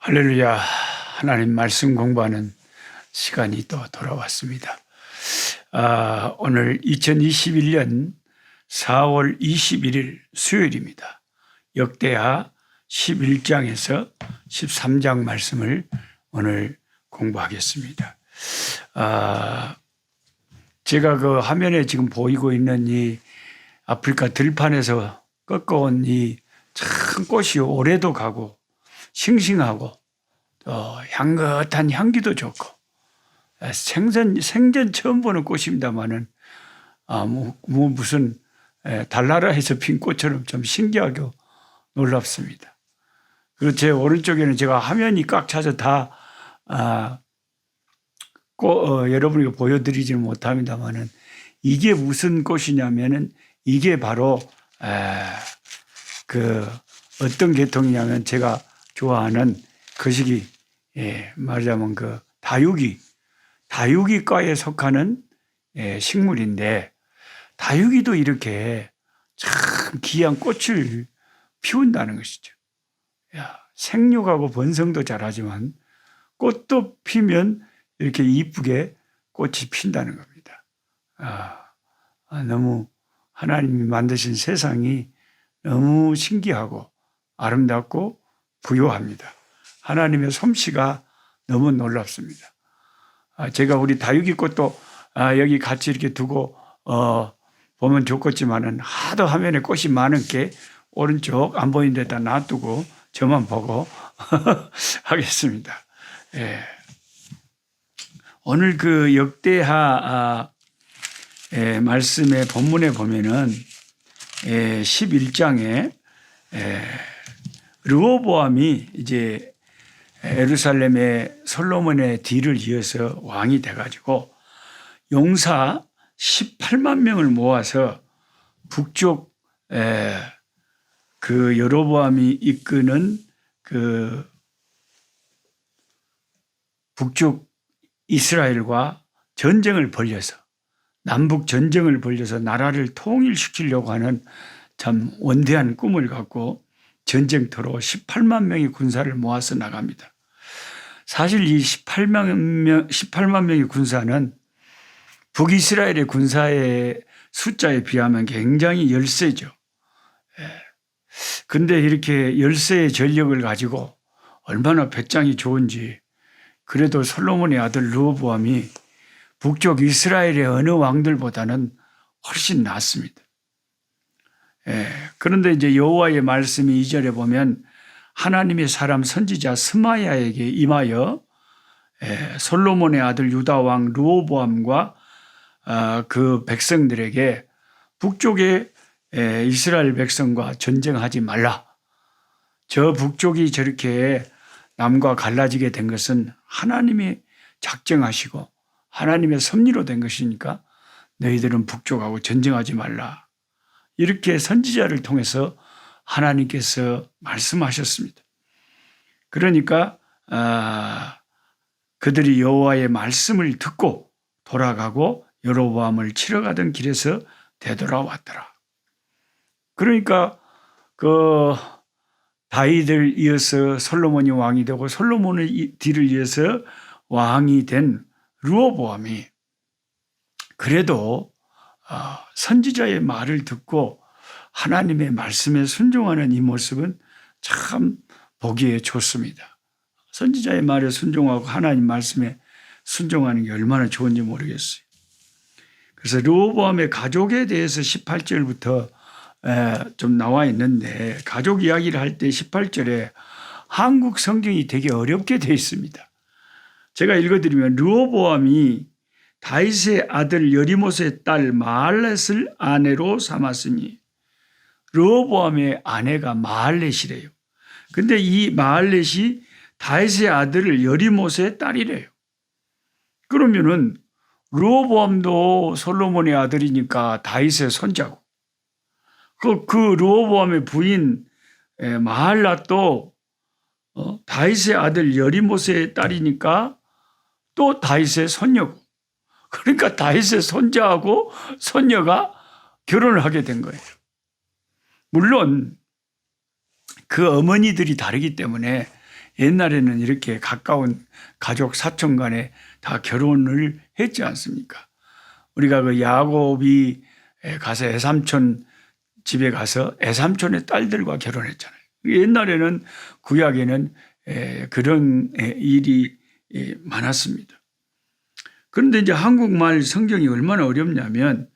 할렐루야. 하나님 말씀 공부하는 시간이 또 돌아왔습니다. 오늘 2021년 4월 21일 수요일입니다. 역대하 11장에서 13장 말씀을 오늘 공부하겠습니다. 제가 그 화면에 지금 보이고 있는 이 아프리카 들판에서 꺾어온 이 참 꽃이 오래도 가고 싱싱하고 또 향긋한 향기도 좋고 생전 처음 보는 꽃입니다만은 무슨 달나라에서 핀 꽃처럼 좀 신기하고 놀랍습니다. 그리고 제 오른쪽에는 제가 화면이 꽉 차서 다 여러분에게 보여드리지는 못합니다만은 이게 무슨 꽃이냐면은 이게 바로 그 어떤 계통이냐면 제가 좋아하는 거시기 말하자면 그 다육이과에 속하는 식물인데 다육이도 이렇게 참 귀한 꽃을 피운다는 것이죠. 생육하고 번성도 잘하지만 꽃도 피면 이렇게 이쁘게 꽃이 핀다는 겁니다. 너무 하나님이 만드신 세상이 너무 신기하고 아름답고 부요합니다. 하나님의 솜씨가 너무 놀랍습니다. 제가 우리 다육이 꽃도 여기 같이 이렇게 두고 보면 좋겠지만은 하도 화면에 꽃이 많은 게 오른쪽 안 보이는 데다 놔두고 저만 보고 하겠습니다. 오늘 그 역대하 말씀의 본문에 보면은 11장에 르호보암이 이제 예루살렘의 솔로몬의 뒤를 이어서 왕이 돼가지고 용사 18만 명을 모아서 북쪽 그 여로보암이 이끄는 그 북쪽 이스라엘과 전쟁을 벌여서 남북 전쟁을 벌여서 나라를 통일시키려고 하는 참 원대한 꿈을 갖고 전쟁터로 18만 명의 군사를 모아서 나갑니다. 사실 이 18만 명의 군사는 북이스라엘의 군사의 숫자에 비하면 굉장히 열세죠. 근데 이렇게 열세의 전력을 가지고 얼마나 배짱이 좋은지 그래도 솔로몬의 아들 르호보암이 북쪽 이스라엘의 어느 왕들보다는 훨씬 낫습니다. 그런데 이제 여호와의 말씀이 2절에 보면 하나님의 사람 선지자 스마야에게 임하여 솔로몬의 아들 유다 왕 르호보암과 그 백성들에게 북쪽의 이스라엘 백성과 전쟁하지 말라. 저 북쪽이 저렇게 남과 갈라지게 된 것은 하나님이 작정하시고 하나님의 섭리로 된 것이니까 너희들은 북쪽하고 전쟁하지 말라. 이렇게 선지자를 통해서 하나님께서 말씀하셨습니다. 그러니까 그들이 여호와의 말씀을 듣고 돌아가고 여로보암을 치러 가던 길에서 되돌아왔더라. 그러니까 그 다윗을 이어서 솔로몬이 왕이 되고 솔로몬의 뒤를 이어서 왕이 된 르호보암이 그래도 선지자의 말을 듣고 하나님의 말씀에 순종하는 이 모습은 참 보기에 좋습니다. 선지자의 말에 순종하고 하나님 말씀에 순종하는 게 얼마나 좋은지 모르겠어요. 그래서 르호보암의 가족에 대해서 18절부터 좀 나와 있는데 가족 이야기를 할 때 18절에 한국 성경이 되게 어렵게 되어 있습니다. 제가 읽어드리면 르호보암이 다윗의 아들 여리못의 딸 마할렛을 아내로 삼았으니 르호보암의 아내가 마할렛이래요. 근데 이 마할렛이 다윗의 아들 여리못의 딸이래요. 그러면은 르호보암도 솔로몬의 아들이니까 다윗의 손자고 그 르호보암의 부인 마할랏도 다윗의 아들 여리못의 딸이니까 또 다윗의 손녀고 그러니까 다윗의 손자하고 손녀가 결혼을 하게 된 거예요. 물론 그 어머니들이 다르기 때문에 옛날에는 이렇게 가까운 가족 사촌 간에 다 결혼을 했지 않습니까? 우리가 그 야곱이 가서 애삼촌 집에 가서 애삼촌의 딸들과 결혼했잖아요. 옛날에는 구약에는 그런 일이 많았습니다. 그런데 이제 한국말 성경이 얼마나 어렵냐면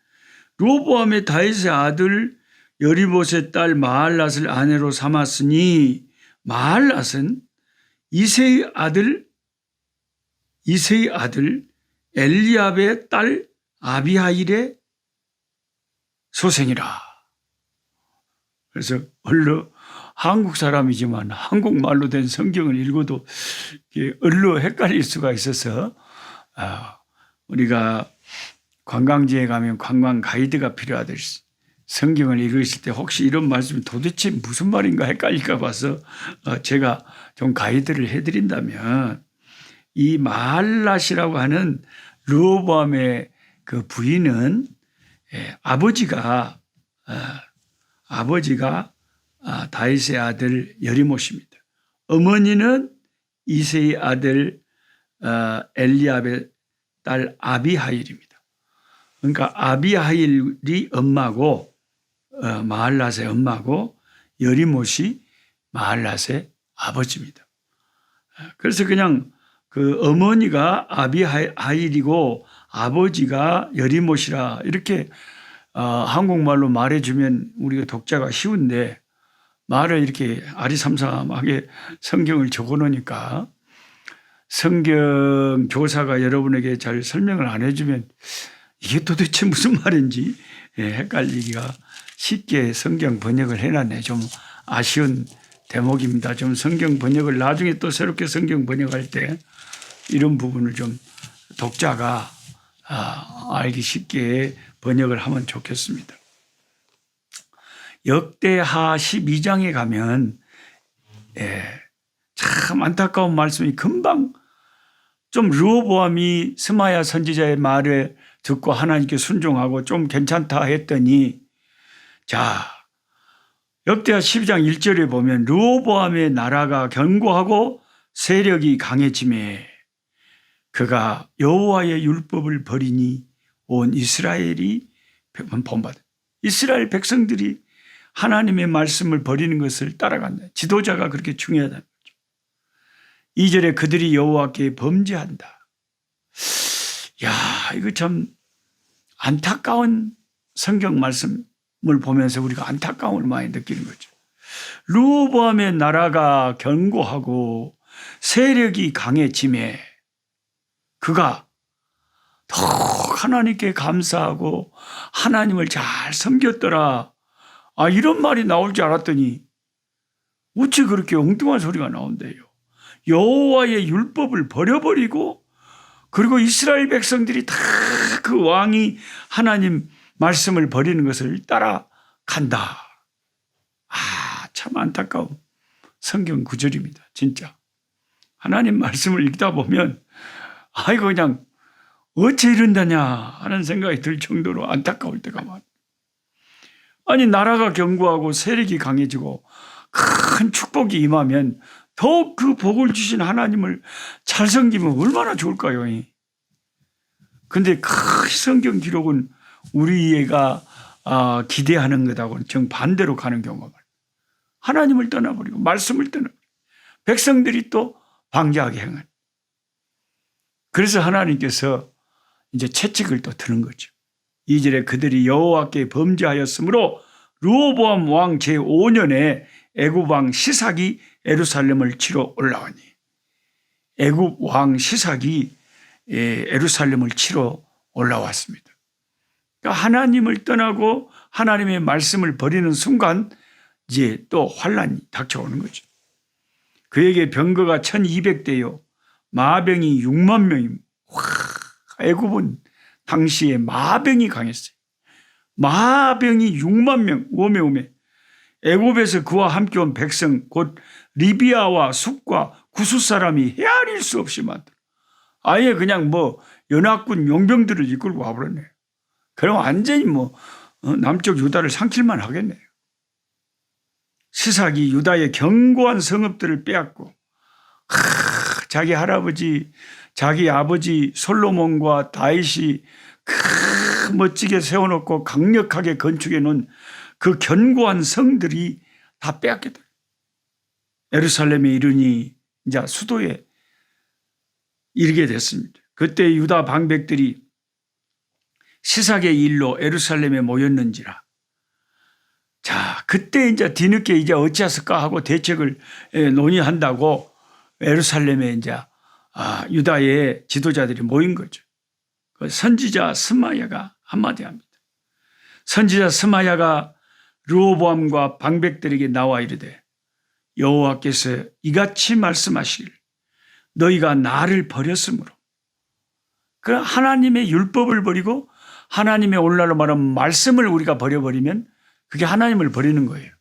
르호보암의 다윗의 아들 여리봇의 딸 마할랏을 아내로 삼았으니 마할랏은 이새의 아들 엘리압의 딸 아비하일의 소생이라. 그래서 얼른 한국 사람이지만 한국말로 된 성경을 읽어도 얼른 헷갈릴 수가 있어서 우리가 관광지에 가면 관광 가이드가 필요하듯이 성경을 읽으실 때 혹시 이런 말씀이 도대체 무슨 말인가 헷갈릴까 봐서 제가 좀 가이드를 해드린다면 이 마할랏이라고 하는 르호보암의 그 부인은 아버지가 다윗의 아들 여리못입니다. 어머니는 이새의 아들 엘리압의 딸 아비하일입니다. 그러니까 아비하일이 엄마고 마할랏의 엄마고 여리못이 마할랏의 아버지입니다. 그래서 그냥 그 어머니가 아비하일이고 아버지가 여리못이라 이렇게 한국말로 말해주면 우리가 독자가 쉬운데 말을 이렇게 아리삼삼하게 성경을 적어놓으니까 성경 교사가 여러분에게 잘 설명을 안 해주면 이게 도대체 무슨 말인지 헷갈리기가 쉽게 성경 번역을 해놨네. 좀 아쉬운 대목입니다. 좀 성경 번역을 나중에 또 새롭게 성경 번역할 때 이런 부분을 좀 독자가 알기 쉽게 번역을 하면 좋겠습니다. 역대하 12장에 가면 참 안타까운 말씀이 금방 좀 르호보암이 스마야 선지자의 말을 듣고 하나님께 순종하고 좀 괜찮다 했더니 자 역대하 12장 1절에 보면 르호보암의 나라가 견고하고 세력이 강해지매 그가 여호와의 율법을 버리니 온 이스라엘이 본받아. 이스라엘 백성들이 하나님의 말씀을 버리는 것을 따라간다. 지도자가 그렇게 중요하다는 거죠. 2절에 그들이 여호와께 범죄한다. 야, 이거 참 안타까운 성경 말씀을 보면서 우리가 안타까움을 많이 느끼는 거죠. 르호보암의 나라가 견고하고 세력이 강해지매 그가 더욱 하나님께 감사하고 하나님을 잘 섬겼더라. 이런 말이 나올 줄 알았더니 어찌 그렇게 엉뚱한 소리가 나온대요. 여호와의 율법을 버려버리고 그리고 이스라엘 백성들이 다 그 왕이 하나님 말씀을 버리는 것을 따라간다. 참 안타까운 성경 구절입니다. 진짜. 하나님 말씀을 읽다 보면 이거 그냥 어째 이런다냐 하는 생각이 들 정도로 안타까울 때가 많아요. 아니 나라가 견고하고 세력이 강해지고 큰 축복이 임하면 더욱 그 복을 주신 하나님을 잘 섬기면 얼마나 좋을까요? 근데 그 성경 기록은 우리가 기대하는 것하고는 정반대로 가는 경우가 많아요. 하나님을 떠나버리고 말씀을 떠나버리고 백성들이 또 방자하게 행한. 그래서 하나님께서 이제 채찍을 또 드는 거죠. 2절에 그들이 여호와께 범죄하였으므로 르호보암 왕 제5년에 애굽 왕 시삭이 예루살렘을 치러 올라오니 애굽 왕 시삭이 예루살렘을 치러 올라왔습니다. 그러니까 하나님을 떠나고 하나님의 말씀을 버리는 순간 이제 또 환란이 닥쳐오는 거죠. 그에게 병거가 1200대요 마병이 6만 명입니다. 애굽은 당시에 마병이 강했어요. 마병이 6만 명, 오메오메. 애굽에서 그와 함께 온 백성 곧 리비아와 숫과 구스 사람이 헤아릴 수 없이 많더라. 아예 그냥 연합군 용병들을 이끌고 와버렸네요. 그럼 완전히 남쪽 유다를 삼킬만 하겠네요. 시삭이 유다의 견고한 성읍들을 빼앗고 자기 할아버지, 자기 아버지 솔로몬과 다윗이 멋지게 세워놓고 강력하게 건축해 놓은 그 견고한 성들이 다 빼앗겼다. 예루살렘에 이르니 이제 수도에 이르게 됐습니다. 그때 유다 방백들이 시삭의 일로 예루살렘에 모였는지라. 자, 그때 이제 뒤늦게 이제 어찌하실까 하고 대책을 논의한다고 예루살렘에 이제 유다의 지도자들이 모인 거죠. 그 선지자 스마야가 한마디 합니다. 선지자 스마야가 르호보암과 방백들에게 나와 이르되 여호와께서 이같이 말씀하시기를 너희가 나를 버렸으므로. 그 하나님의 율법을 버리고 하나님의 오늘날로 말하면 말씀을 우리가 버려버리면 그게 하나님을 버리는 거예요.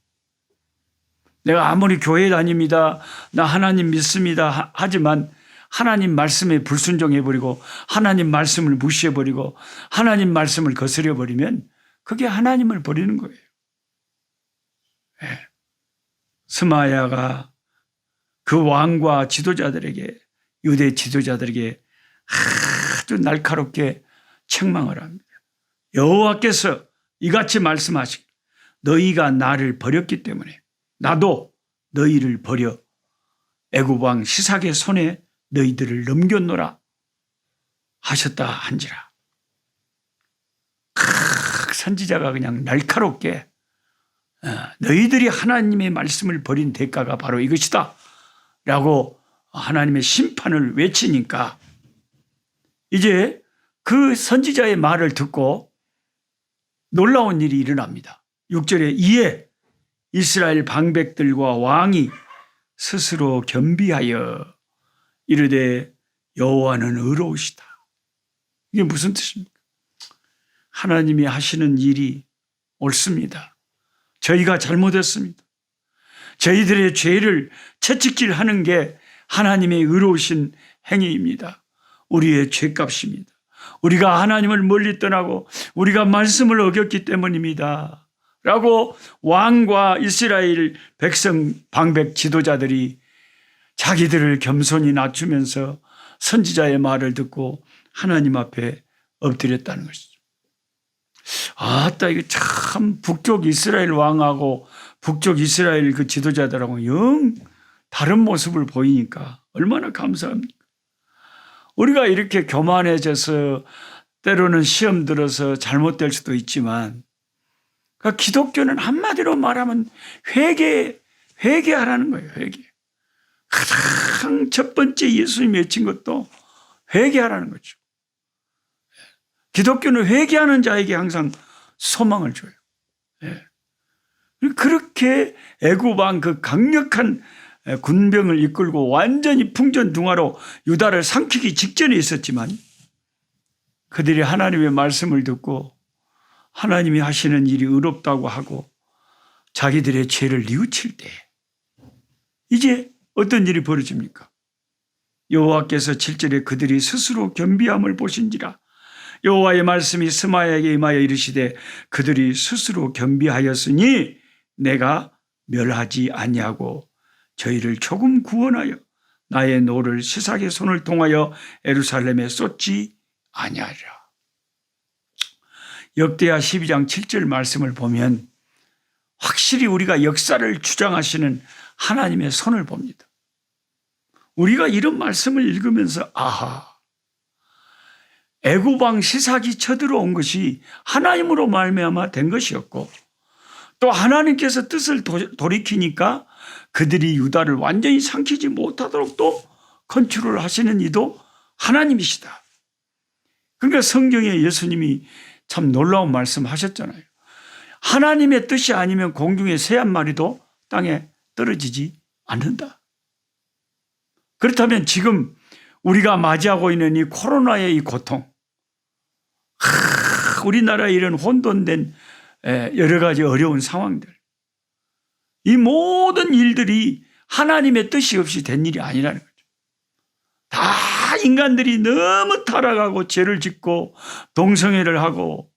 내가 아무리 교회 다닙니다, 나 하나님 믿습니다 하지만 하나님 말씀에 불순종해버리고 하나님 말씀을 무시해버리고 하나님 말씀을 거스려버리면 그게 하나님을 버리는 거예요. 네. 스마야가 그 왕과 지도자들에게, 유대 지도자들에게 아주 날카롭게 책망을 합니다. 여호와께서 이같이 말씀하시기 너희가 나를 버렸기 때문에 나도 너희를 버려 애굽 왕 시삭의 손에 너희들을 넘겼노라 하셨다 한지라. 선지자가 그냥 날카롭게 너희들이 하나님의 말씀을 버린 대가가 바로 이것이다 라고 하나님의 심판을 외치니까 이제 그 선지자의 말을 듣고 놀라운 일이 일어납니다. 6절에 이에 이스라엘 방백들과 왕이 스스로 겸비하여 이르되 여호와는 의로우시다. 이게 무슨 뜻입니까? 하나님이 하시는 일이 옳습니다. 저희가 잘못했습니다. 저희들의 죄를 채찍질하는 게 하나님의 의로우신 행위입니다. 우리의 죄값입니다. 우리가 하나님을 멀리 떠나고 우리가 말씀을 어겼기 때문입니다. 라고 왕과 이스라엘 백성 방백 지도자들이 자기들을 겸손히 낮추면서 선지자의 말을 듣고 하나님 앞에 엎드렸다는 것이죠. 아따, 이거 참 북쪽 이스라엘 왕하고 북쪽 이스라엘 그 지도자들하고 영 다른 모습을 보이니까 얼마나 감사합니까? 우리가 이렇게 교만해져서 때로는 시험 들어서 잘못될 수도 있지만 그러니까 기독교는 한마디로 말하면 회개하라는 거예요. 회개. 가장 첫 번째 예수님이 외친 것도 회개하라는 거죠. 기독교는 회개하는 자에게 항상 소망을 줘요. 그렇게 애굽 왕 그 강력한 군병을 이끌고 완전히 풍전등화로 유다를 삼키기 직전에 있었지만 그들이 하나님의 말씀을 듣고 하나님이 하시는 일이 의롭다고 하고 자기들의 죄를 뉘우칠 때 이제 어떤 일이 벌어집니까? 여호와께서 7절에 그들이 스스로 겸비함을 보신지라. 여호와의 말씀이 스마야에게 임하여 이르시되 그들이 스스로 겸비하였으니 내가 멸하지 아니하고 저희를 조금 구원하여 나의 노를 시삭의 손을 통하여 예루살렘에 쏟지 아니하리라. 역대하 12장 7절 말씀을 보면 확실히 우리가 역사를 주장하시는 하나님의 손을 봅니다. 우리가 이런 말씀을 읽으면서 아하, 애굽 왕 시삭이 쳐들어온 것이 하나님으로 말미암아 된 것이었고 또 하나님께서 뜻을 돌이키니까 그들이 유다를 완전히 삼키지 못하도록 또 컨트롤 하시는 이도 하나님이시다. 그러니까 성경에 예수님이 참 놀라운 말씀 하셨잖아요. 하나님의 뜻이 아니면 공중의 새 한 마리도 땅에 떨어지지 않는다. 그렇다면 지금 우리가 맞이하고 있는 이 코로나의 이 고통, 우리나라에 이런 혼돈된 여러 가지 어려운 상황들, 이 모든 일들이 하나님의 뜻이 없이 된 일이 아니라는 거죠. 다 인간들이 너무 타락하고 죄를 짓고 동성애를 하고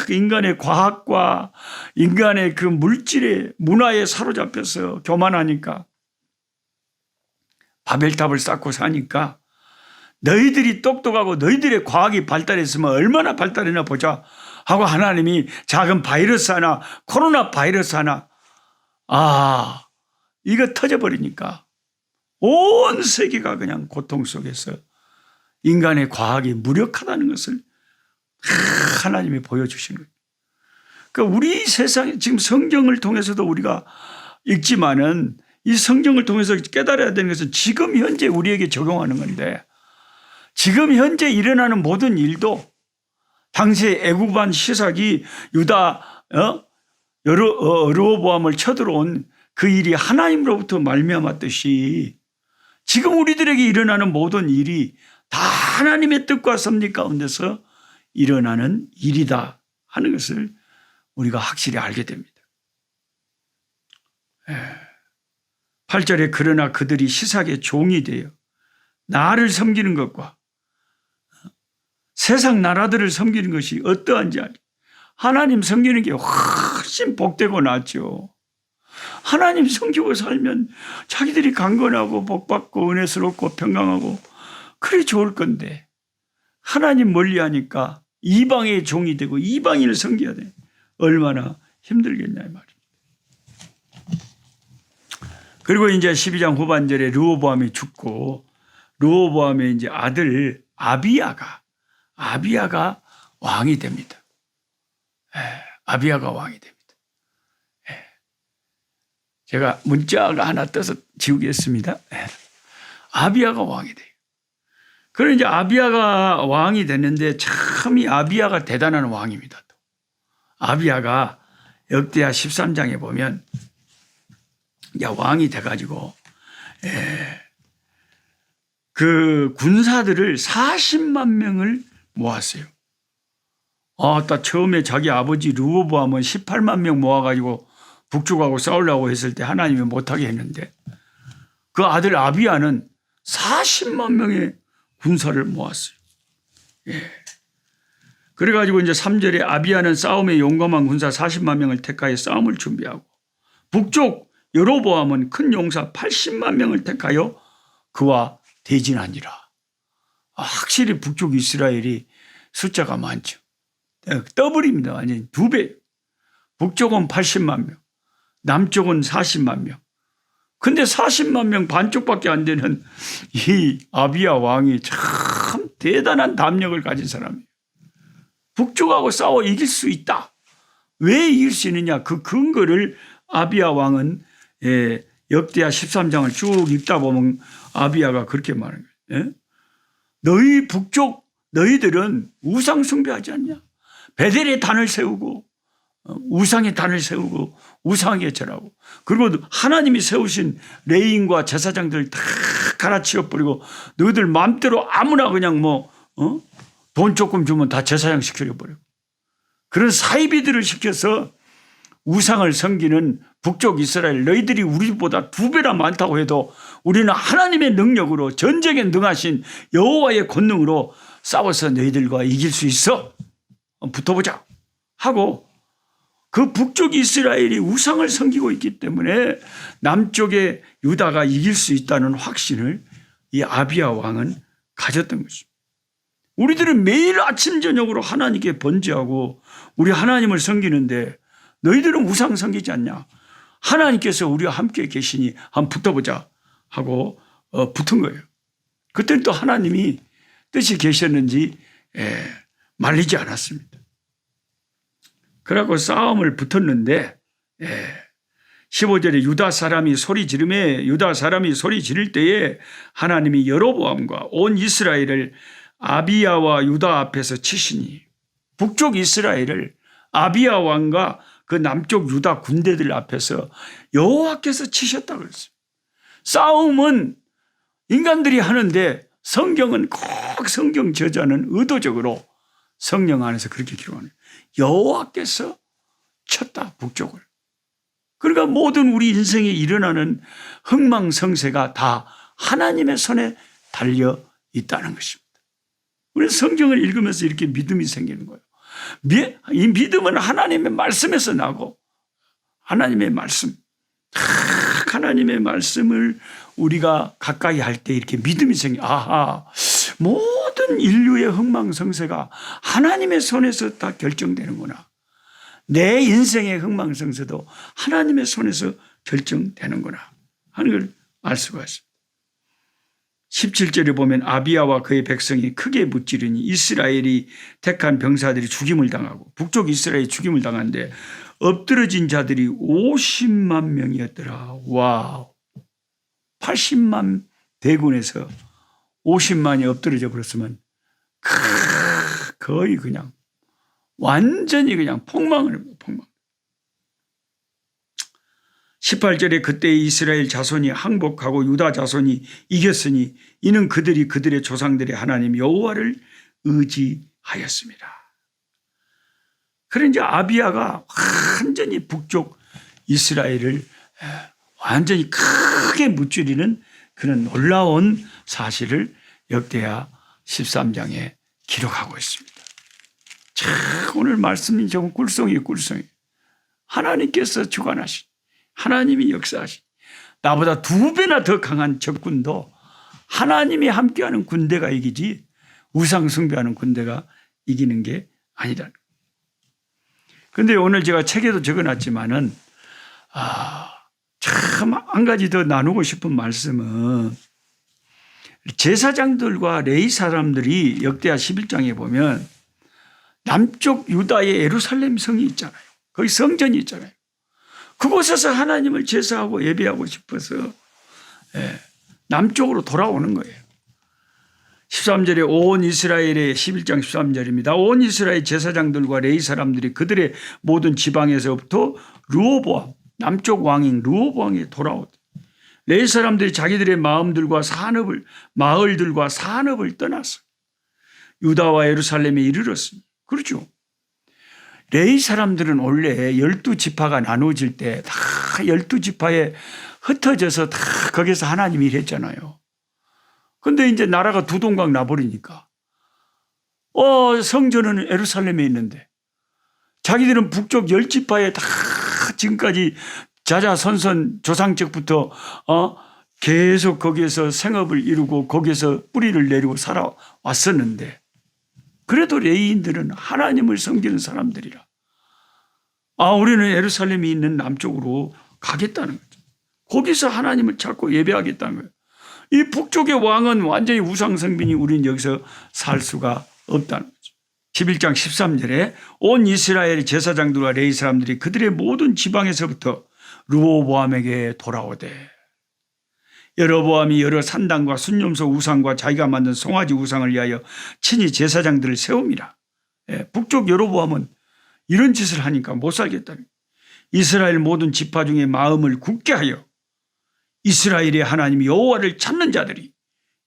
인간의 과학과 인간의 그 물질의 문화에 사로잡혀서 교만하니까 바벨탑을 쌓고 사니까 너희들이 똑똑하고 너희들의 과학이 발달했으면 얼마나 발달했나 보자 하고 하나님이 작은 바이러스 하나, 코로나 바이러스 하나, 이거 터져버리니까 온 세계가 그냥 고통 속에서 인간의 과학이 무력하다는 것을 하나님이 보여주시는 거예요. 그러니까 우리 세상에 지금 성경을 통해서도 우리가 읽지만은 이 성경을 통해서 깨달아야 되는 것은 지금 현재 우리에게 적용하는 건데, 지금 현재 일어나는 모든 일도 당시에 애굽 왕 시삭이 유다 르호보암을 쳐들어온 그 일이 하나님으로부터 말미암았듯이 지금 우리들에게 일어나는 모든 일이 다 하나님의 뜻과 섭리 가운데서 일어나는 일이다 하는 것을 우리가 확실히 알게 됩니다. 8절에 그러나 그들이 시삭의 종이 되어 나를 섬기는 것과 세상 나라들을 섬기는 것이 어떠한지 알죠. 하나님 섬기는 게 훨씬 복되고 낫죠. 하나님 섬기고 살면 자기들이 강건하고 복받고 은혜스럽고 평강하고 그래 좋을 건데, 하나님 멀리하니까 이방의 종이 되고 이방인을 섬겨야 돼. 얼마나 힘들겠냐 이 말입니다. 그리고 이제 12장 후반절에 르호보암이 죽고 르호보암의 이제 아들 아비야가 왕이 됩니다. 아비야가 왕이 됩니다. 제가 문자가 하나 떠서 지우겠습니다. 아비야가 왕이 돼요. 그런 이제 아비야가 왕이 됐는데 참 이 아비야가 대단한 왕입니다. 아비야가 역대하 13장에 보면 이제 왕이 돼가지고 그 군사들을 40만 명을 모았어요. 딱 처음에 자기 아버지 르호보암은 18만 명 모아가지고 북쪽하고 싸우려고 했을 때 하나님이 못하게 했는데, 그 아들 아비야는 40만 명의 군사를 모았어요. 그래가지고 이제 3절에 아비야는 싸움에 용감한 군사 40만 명을 택하여 싸움을 준비하고, 북쪽 여로보암은 큰 용사 80만 명을 택하여 그와 대진하니라. 확실히 북쪽 이스라엘이 숫자가 많죠. 더블입니다. 완전히 2배. 북쪽은 80만 명, 남쪽은 40만 명. 근데 40만 명 반쪽밖에 안 되는 이 아비야 왕이 참 대단한 담력을 가진 사람이에요. 북쪽하고 싸워 이길 수 있다. 왜 이길 수 있느냐? 그 근거를 아비야 왕은 역대하 13장을 쭉 읽다 보면 아비야가 그렇게 말하는 거예요. 너희 북쪽 너희들은 우상 숭배하지 않냐? 베델의 단을 세우고 우상의 단을 세우고 우상에게 절하고, 그리고 하나님이 세우신 레인과 제사장들 다 갈아치워버리고 너희들 마음대로 아무나 그냥 돈 조금 주면 다 제사장 시켜버리고, 그런 사이비들을 시켜서 우상을 섬기는 북쪽 이스라엘, 너희들이 우리보다 2배나 많다고 해도 우리는 하나님의 능력으로 전쟁에 능하신 여호와의 권능으로 싸워서 너희들과 이길 수 있어. 붙어보자 하고, 그 북쪽 이스라엘이 우상을 섬기고 있기 때문에 남쪽의 유다가 이길 수 있다는 확신을 이 아비야 왕은 가졌던 것입니다. 우리들은 매일 아침 저녁으로 하나님께 번제하고 우리 하나님을 섬기는데 너희들은 우상 섬기지 않냐? 하나님께서 우리와 함께 계시니 한번 붙어보자 하고 붙은 거예요. 그때는 또 하나님이 뜻이 계셨는지 말리지 않았습니다. 그러고 싸움을 붙었는데 15절에 유다 사람이 소리 지를 때에 하나님이 여로보암과 온 이스라엘을 아비야와 유다 앞에서 치시니, 북쪽 이스라엘을 아비야 왕과 그 남쪽 유다 군대들 앞에서 여호와께서 치셨다고 그랬어요. 싸움은 인간들이 하는데 성경은 꼭 성경 저자는 의도적으로 성령 안에서 그렇게 기록하는 거예요. 여호와께서 쳤다, 북쪽을. 그러니까 모든 우리 인생에 일어나는 흥망성쇠가 다 하나님의 손에 달려 있다는 것입니다. 우리는 성경을 읽으면서 이렇게 믿음이 생기는 거예요. 이 믿음은 하나님의 말씀에서 나고, 하나님의 말씀, 하나님의 말씀을 우리가 가까이 할 때 이렇게 믿음이 생겨. 아하, 모든 인류의 흥망성쇠가 하나님의 손에서 다 결정되는구나. 내 인생의 흥망성쇠도 하나님의 손에서 결정되는구나 하는 걸 알 수가 있습니다. 17절에 보면 아비야와 그의 백성이 크게 무찌르니 이스라엘이 택한 병사들이 죽임을 당하고 북쪽 이스라엘이 죽임을 당하는데 엎드러진 자들이 50만 명이었더라. 와우. 80만 대군에서 50만이 엎드러져 버렸으면 거의 그냥 완전히 그냥 폭망을 합니다. 폭망. 18절에 그때 이스라엘 자손이 항복하고 유다 자손이 이겼으니 이는 그들이 그들의 조상들의 하나님 여호와를 의지하였습니다. 그래 이제 아비야가 완전히 북쪽 이스라엘을 완전히 크게 무찌르는 그런 놀라운 사실을 역대하 13장에 기록하고 있습니다. 참 오늘 말씀이 정말 꿀송이에요. 꿀송이. 하나님께서 주관하신, 하나님이 역사하신, 나보다 2배나 더 강한 적군도 하나님이 함께하는 군대가 이기지 우상 숭배하는 군대가 이기는 게 아니라는 거예요. 그런데 오늘 제가 책에도 적어놨지만은 참 한 가지 더 나누고 싶은 말씀은 제사장들과 레위 사람들이 역대하 11장에 보면 남쪽 유다의 예루살렘 성이 있잖아요. 거기 성전이 있잖아요. 그곳에서 하나님을 제사하고 예배하고 싶어서 남쪽으로 돌아오는 거예요. 13절에 온 이스라엘의 11장 13절입니다. 온 이스라엘 제사장들과 레위 사람들이 그들의 모든 지방에서부터 르호보암 남쪽 왕인 르호보암에 돌아오다. 레위 사람들이 자기들의 마을들과 산업을 떠나서 유다와 예루살렘에 이르렀습니다. 그렇죠. 레위 사람들은 원래 12지파가 나누어질 때 다 12지파에 흩어져서 다 거기서 하나님이 일했잖아요. 근데 이제 나라가 두 동강 나버리니까 성전은 예루살렘에 있는데 자기들은 북쪽 10지파에 다 지금까지 자자손손 조상적부터 계속 거기에서 생업을 이루고 거기에서 뿌리를 내리고 살아왔었는데 그래도 레위인들은 하나님을 섬기는 사람들이라 우리는 예루살렘이 있는 남쪽으로 가겠다는 거죠. 거기서 하나님을 찾고 예배하겠다는 거예요. 이 북쪽의 왕은 완전히 우상성빈이 우리는 여기서 살 수가 없다는 거죠. 11장 13절에 온 이스라엘 제사장들과 레위 사람들이 그들의 모든 지방에서부터 르호보암에게 돌아오되 여로보암이 여러 산당과 순념소 우상과 자기가 만든 송아지 우상을 위하여 친히 제사장들을 세웁니다. 북쪽 여로보암은 이런 짓을 하니까 못 살겠다는 거예요. 이스라엘 모든 지파 중에 마음을 굳게 하여 이스라엘의 하나님 여호와를 찾는 자들이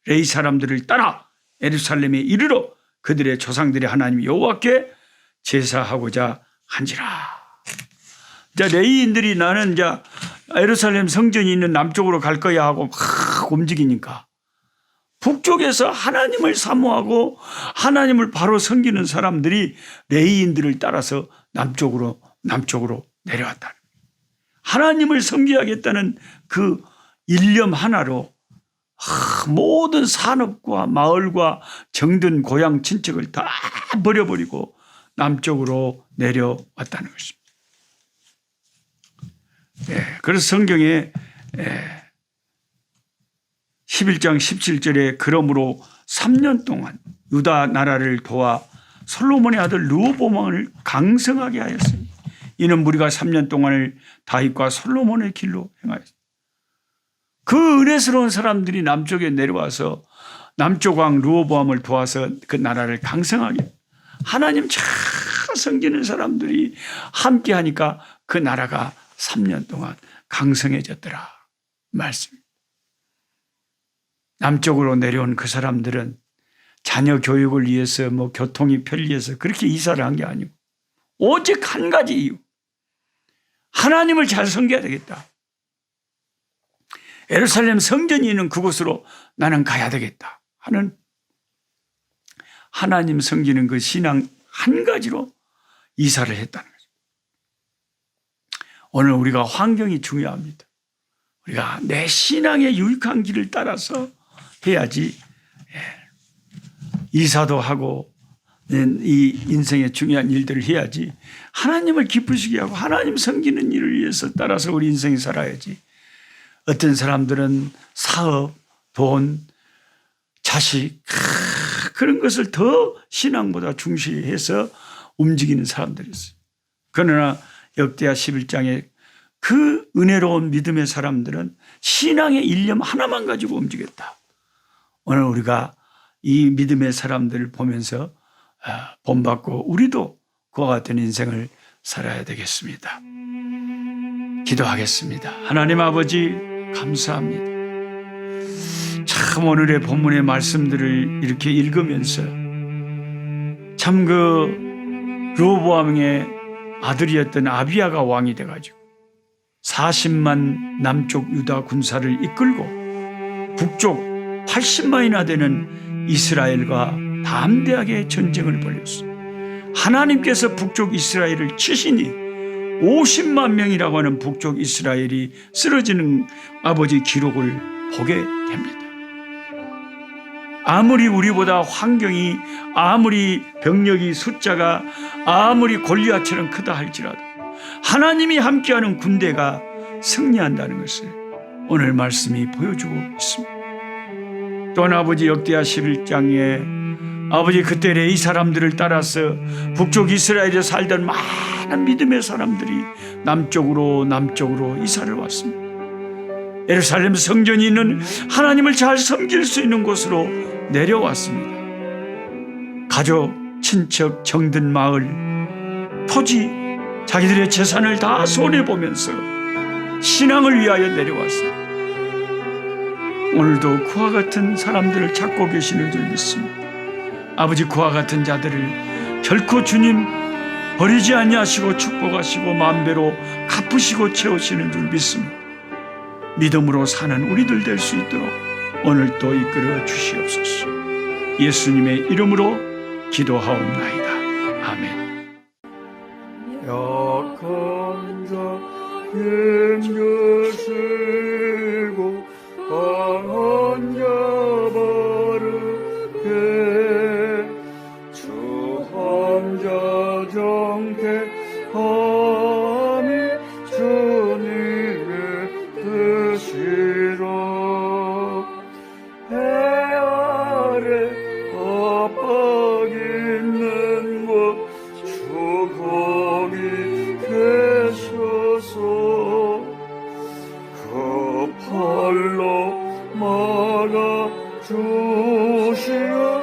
레위 사람들을 따라 예루살렘에 이르러 그들의 조상들의 하나님 여호와께 제사하고자 한지라. 자, 레위인들이 나는 이제 예루살렘 성전이 있는 남쪽으로 갈 거야 하고 막 움직이니까 북쪽에서 하나님을 사모하고 하나님을 바로 섬기는 사람들이 레위인들을 따라서 남쪽으로 내려왔다. 하나님을 섬겨야겠다는 그 일념 하나로 모든 산업과 마을과 정든 고향 친척을 다 버려버리고 남쪽으로 내려왔다는 것입니다. 그래서 성경에 11장 17절에 그러므로 3년 동안 유다 나라를 도와 솔로몬의 아들 르호보암을 강성하게 하였으니 이는 무리가 3년 동안을 다윗과 솔로몬의 길로 행하였습니다. 그 은혜스러운 사람들이 남쪽에 내려와서 남쪽 왕 르호보암을 도와서 그 나라를 강성하게 하나님 잘 섬기는 사람들이 함께하니까 그 나라가 3년 동안 강성해졌더라 말씀입니다. 남쪽으로 내려온 그 사람들은 자녀 교육을 위해서 교통이 편리해서 그렇게 이사를 한 게 아니고 오직 한 가지 이유, 하나님을 잘 섬겨야 되겠다. 예루살렘 성전이 있는 그곳으로 나는 가야 되겠다 하는 하나님 섬기는 그 신앙 한 가지로 이사를 했다는 거죠. 오늘 우리가 환경이 중요합니다. 우리가 내 신앙의 유익한 길을 따라서 해야지, 이사도 하고 이 인생의 중요한 일들을 해야지, 하나님을 기쁘시게 하고 하나님 섬기는 일을 위해서 따라서 우리 인생을 살아야지. 어떤 사람들은 사업, 돈, 자식, 그런 것을 더 신앙보다 중시해서 움직이는 사람들이 있어요. 그러나 역대하 11장에 그 은혜로운 믿음의 사람들은 신앙의 일념 하나만 가지고 움직였다. 오늘 우리가 이 믿음의 사람들을 보면서 본받고 우리도 그와 같은 인생을 살아야 되겠습니다. 기도하겠습니다. 하나님 아버지 감사합니다. 참 오늘의 본문의 말씀들을 이렇게 읽으면서 참 그 르호보암의 아들이었던 아비야가 왕이 돼가지고 40만 남쪽 유다 군사를 이끌고 북쪽 80만이나 되는 이스라엘과 담대하게 전쟁을 벌였어요. 하나님께서 북쪽 이스라엘을 치시니 50만 명이라고 하는 북쪽 이스라엘이 쓰러지는 아버지 기록을 보게 됩니다. 아무리 우리보다 환경이, 아무리 병력이 숫자가 아무리 골리앗처럼 크다 할지라도 하나님이 함께하는 군대가 승리한다는 것을 오늘 말씀이 보여주고 있습니다. 또한 아버지 역대하 11장에 아버지 그때 이 사람들을 따라서 북쪽 이스라엘에 살던 많은 믿음의 사람들이 남쪽으로 이사를 왔습니다. 예루살렘 성전이 있는 하나님을 잘 섬길 수 있는 곳으로 내려왔습니다. 가족, 친척, 정든 마을, 토지, 자기들의 재산을 다 손해보면서 신앙을 위하여 내려왔습니다. 오늘도 그와 같은 사람들을 찾고 계시는 줄 믿습니다. 아버지 그와 같은 자들을 결코 주님 버리지 아니하시고 축복하시고 만배로 갚으시고 채우시는 줄 믿습니다. 믿음으로 사는 우리들 될 수 있도록 오늘 또 이끌어 주시옵소서. 예수님의 이름으로 기도하옵나이다. 아멘. 약한 자 힘주시고 강한 자 바르게 주함자 정택함이 주님의 뜻이라. 해 아래 압박 있는 곳 주 거기 계셔서 그 팔로 막아 주시옵소서.